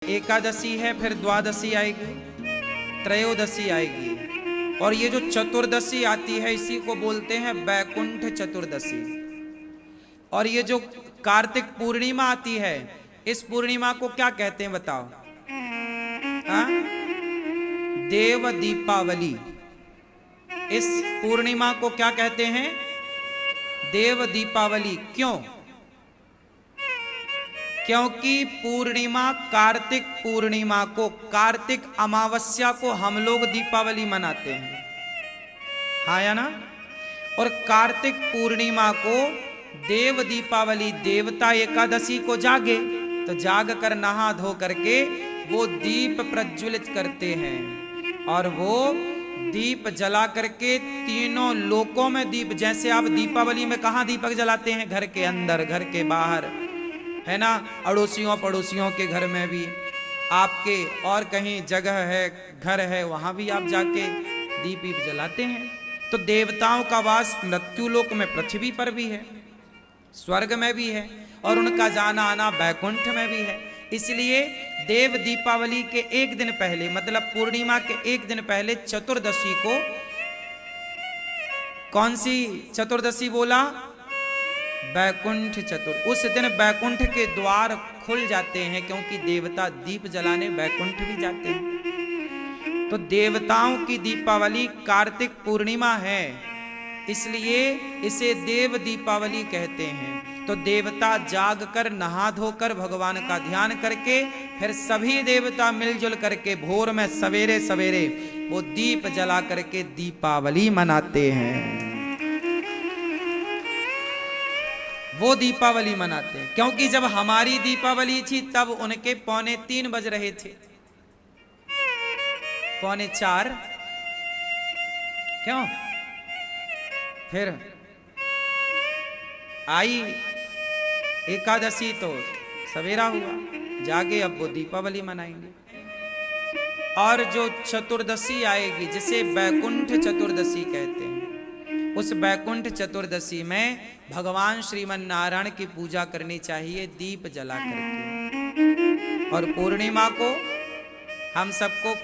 एकादशी है, फिर द्वादशी आएगी, त्रयोदशी आएगी, और ये जो चतुर्दशी आती है इसी को बोलते हैं बैकुंठ चतुर्दशी। और ये जो कार्तिक पूर्णिमा आती है, इस पूर्णिमा को क्या कहते हैं बताओ? देव दीपावली। इस पूर्णिमा को क्या कहते हैं? देव दीपावली। क्यों? क्योंकि पूर्णिमा, कार्तिक पूर्णिमा को, कार्तिक अमावस्या को हम लोग दीपावली मनाते हैं, हाँ या ना? और कार्तिक पूर्णिमा को देव दीपावली, देवता एकादशी को जागे तो जाग कर नहा धो करके वो दीप प्रज्वलित करते हैं, और वो दीप जला करके तीनों लोकों में दीप, जैसे आप दीपावली में कहाँ दीपक जलाते हैं? घर के अंदर, घर के बाहर, है ना? अड़ोसियों पड़ोसियों के घर में भी, आपके और कहीं जगह है, घर है, वहां भी आप जाके दीप वीप जलाते हैं। तो देवताओं का वास मृत्यु लोक में, पृथ्वी पर भी है, स्वर्ग में भी है, और उनका जाना आना बैकुंठ में भी है। इसलिए देव दीपावली के एक दिन पहले, मतलब पूर्णिमा के एक दिन पहले, चतुर्दशी को, कौन सी चतुर्दशी बोला? बैकुंठ चतुर्दशी। उस दिन बैकुंठ के द्वार खुल जाते हैं, क्योंकि देवता दीप जलाने बैकुंठ भी जाते हैं। तो देवताओं की दीपावली कार्तिक पूर्णिमा है, इसलिए इसे देव दीपावली कहते हैं। तो देवता जाग कर, नहा धोकर, भगवान का ध्यान करके, फिर सभी देवता मिलजुल करके भोर में सवेरे सवेरे वो दीप जला करके दीपावली मनाते हैं। वो दीपावली मनाते हैं, क्योंकि जब हमारी दीपावली थी तब उनके 3:45 बज रहे थे, 3:45। क्यों? फिर आई एकादशी तो सवेरा हुआ, जागे, अब वो दीपावली मनाएंगे। और जो चतुर्दशी आएगी, जिसे बैकुंठ चतुर्दशी कहते हैं, उस बैकुंठ चतुर्दशी में भगवान श्रीमन नारायण की पूजा करनी चाहिए दीप जला करके। और पूर्णिमा को हम सबको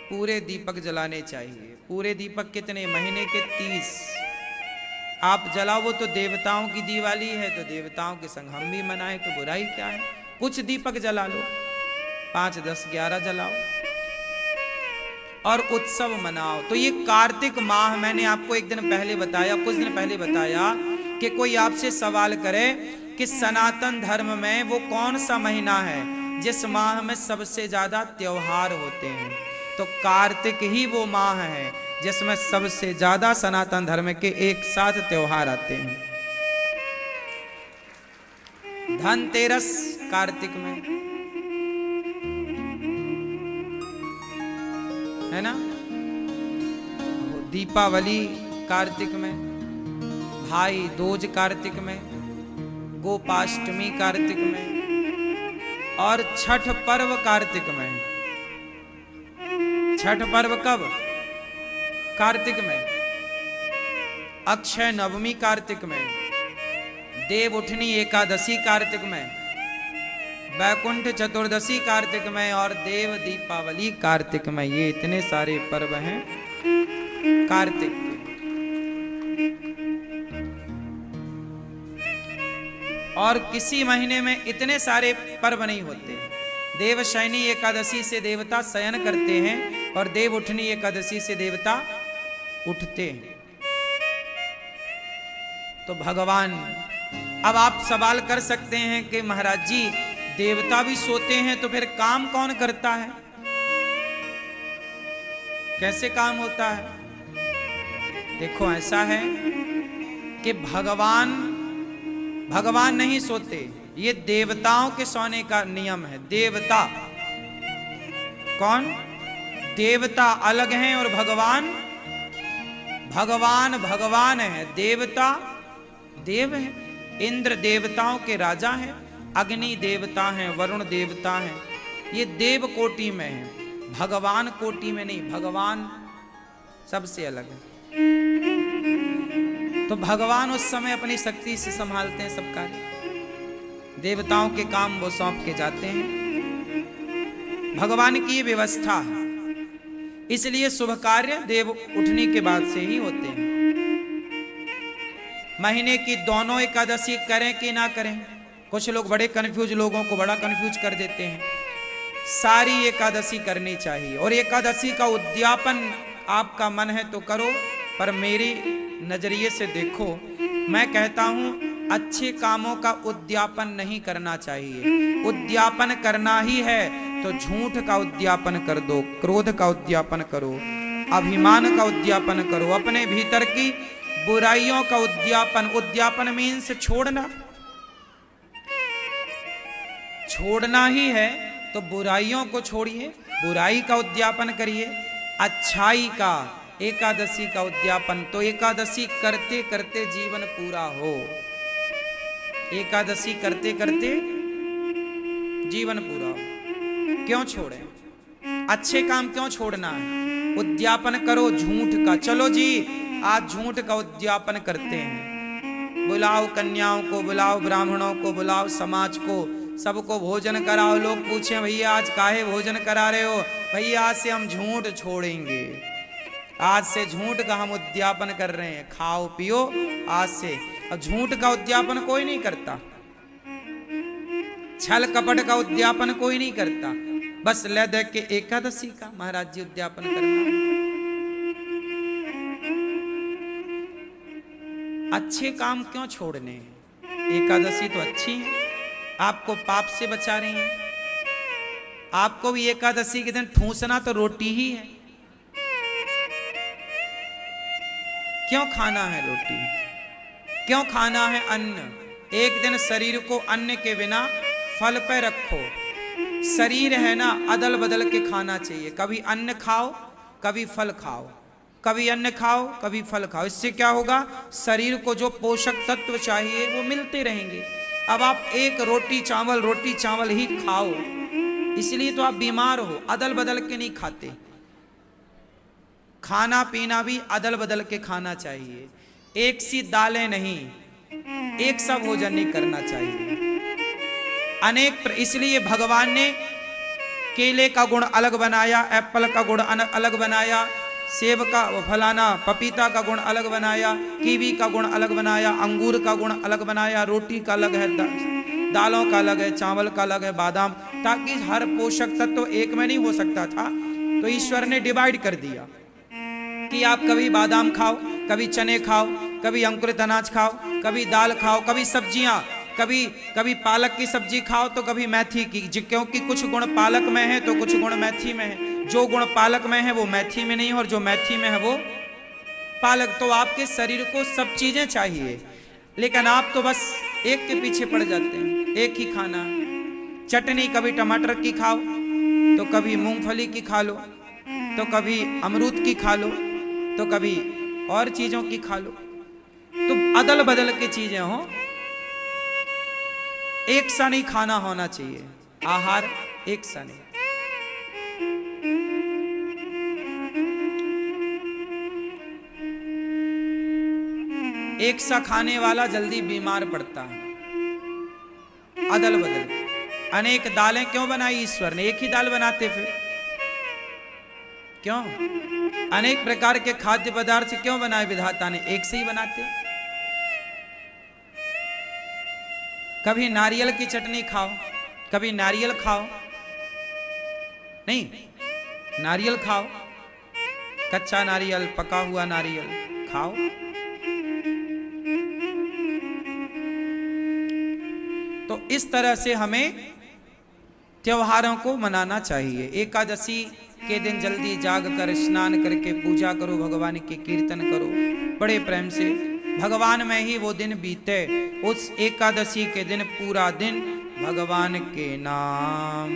पूरे दीपक जलाने चाहिए। पूरे दीपक कितने? महीने के 30 आप जलाओ। वो तो देवताओं की दिवाली है, तो देवताओं के संग हम भी मनाएं, तो बुराई क्या है? कुछ दीपक जला लो, 5, 10, 11 जलाओ और उत्सव मनाओ। तो ये कार्तिक माह, मैंने आपको एक दिन पहले बताया, कुछ दिन पहले बताया, कि कोई आपसे सवाल करे कि सनातन धर्म में वो कौन सा महीना है जिस माह में सबसे ज्यादा त्योहार होते हैं? तो कार्तिक ही वो माह है जिसमें सबसे ज्यादा सनातन धर्म के एक साथ त्योहार आते हैं। धनतेरस कार्तिक में है ना, दीपावली कार्तिक में, भाई दूज कार्तिक में, गोपाष्टमी कार्तिक में, और छठ पर्व कार्तिक में। छठ पर्व कब? कार्तिक में। अक्षय नवमी कार्तिक में, देव उठनी एकादशी कार्तिक में, बैकुंठ चतुर्दशी कार्तिक में, और देव दीपावली कार्तिक में। ये इतने सारे पर्व हैं कार्तिक के। और किसी महीने में इतने सारे पर्व नहीं होते। देवशयनी एकादशी से देवता शयन करते हैं, और देव उठनी एकादशी से देवता उठते हैं। तो भगवान, अब आप सवाल कर सकते हैं कि महाराज जी, देवता भी सोते हैं तो फिर काम कौन करता है? कैसे काम होता है? देखो, ऐसा है कि भगवान नहीं सोते, ये देवताओं के सोने का नियम है। देवता कौन? देवता अलग हैं और भगवान है। देवता देव है, इंद्र देवताओं के राजा हैं, अग्नि देवता हैं, वरुण देवता हैं, ये देव कोटि में है, भगवान कोटि में नहीं। भगवान सबसे अलग है। तो भगवान उस समय अपनी शक्ति से संभालते हैं सब कार्य, देवताओं के काम वो सौंप के जाते हैं। भगवान की व्यवस्था है, इसलिए शुभ कार्य देव उठने के बाद से ही होते हैं। महीने की दोनों एकादशी करें कि ना करें, कुछ लोग बड़े कंफ्यूज, लोगों को बड़ा कंफ्यूज कर देते हैं। सारी एकादशी करनी चाहिए, और एकादशी का उद्यापन आपका मन है तो करो, पर मेरी नजरिए से देखो, मैं कहता हूं अच्छे कामों का उद्यापन नहीं करना चाहिए। उद्यापन करना ही है तो झूठ का उद्यापन कर दो, क्रोध का उद्यापन करो, अभिमान का उद्यापन करो, अपने भीतर की बुराइयों का उद्यापन। उद्यापन मीन्स छोड़ना, छोड़ना ही है तो बुराइयों को छोड़िए, बुराई का उद्यापन करिए, अच्छाई का, एकादशी का उद्यापन। तो एकादशी करते करते जीवन पूरा हो, एकादशी करते करते जीवन पूरा हो। क्यों छोड़े, अच्छे काम क्यों छोड़ना है? उद्यापन करो झूठ का। चलो जी आज झूठ का उद्यापन करते हैं, बुलाओ कन्याओं को, बुलाओ ब्राह्मणों को, बुलाओ समाज को, सबको भोजन कराओ। लोग पूछें भैया आज काहे भोजन करा रहे हो? भैया आज से हम झूठ छोड़ेंगे, आज से झूठ का हम उद्यापन कर रहे हैं, खाओ पियो आज से। और झूठ का उद्यापन कोई नहीं करता, छल कपट का उद्यापन कोई नहीं करता, बस ले देख के एकादशी का महाराज जी उद्यापन करना। अच्छे काम क्यों छोड़ने? एकादशी तो अच्छी है, आपको पाप से बचा रही है। आपको भी एकादशी के दिन ठूसना तो रोटी ही है। क्यों खाना है रोटी, क्यों खाना है अन्न? एक दिन शरीर को अन्न के बिना फल पे रखो। शरीर है ना, अदल बदल के खाना चाहिए, कभी अन्न खाओ कभी फल खाओ, कभी अन्न खाओ कभी फल खाओ। इससे क्या होगा, शरीर को जो पोषक तत्व चाहिए वो मिलते रहेंगे। अब आप एक रोटी चावल ही खाओ, इसलिए तो आप बीमार हो। अदल बदल के नहीं खाते, खाना पीना भी अदल बदल के खाना चाहिए, एक सी दालें नहीं, एक सा भोजन नहीं करना चाहिए। इसलिए भगवान ने केले का गुण अलग बनाया, एप्पल का गुण अलग बनाया, सेब का फलाना पपीता का गुण अलग बनाया, कीवी का गुण अलग बनाया, अंगूर का गुण अलग बनाया, रोटी का अलग है, दालों का अलग है, चावल का अलग है, बादाम, ताकि हर पोषक तत्व एक में नहीं हो सकता था। तो ईश्वर ने डिवाइड कर दिया कि आप कभी बादाम खाओ, कभी चने खाओ, कभी अंकुरित अनाज खाओ, कभी दाल खाओ, कभी सब्जियां, कभी पालक की सब्जी खाओ तो कभी मेथी की, क्योंकि कुछ गुण पालक में है तो कुछ गुण मेथी में है। जो गुण पालक में है वो मेथी में नहीं है, और जो मेथी में है वो पालक। तो आपके शरीर को सब चीजें चाहिए, लेकिन आप तो बस एक के पीछे पड़ जाते हैं, एक ही खाना। चटनी कभी टमाटर की खाओ तो कभी मूंगफली की खा लो, तो कभी अमरूद की खा लो, तो कभी और चीजों की खा लो। तो अदल बदल की चीजें हो, एक सा नहीं खाना होना चाहिए, आहार एक सा नहीं। एक सा खाने वाला जल्दी बीमार पड़ता है। अदल बदल अनेक दालें क्यों बनाई ईश्वर ने? एक ही दाल बनाते फिर क्यों? अनेक प्रकार के खाद्य पदार्थ क्यों बनाए विधाता ने? एक से ही बनाते। कभी नारियल की चटनी खाओ, कभी नारियल खाओ, नहीं नारियल खाओ, कच्चा नारियल, पका हुआ नारियल खाओ। तो इस तरह से हमें त्योहारों को मनाना चाहिए। एकादशी के दिन जल्दी जाग कर स्नान करके पूजा करो, भगवान के कीर्तन करो बड़े प्रेम से, भगवान में ही वो दिन बीते। उस एकादशी के दिन पूरा दिन भगवान के नाम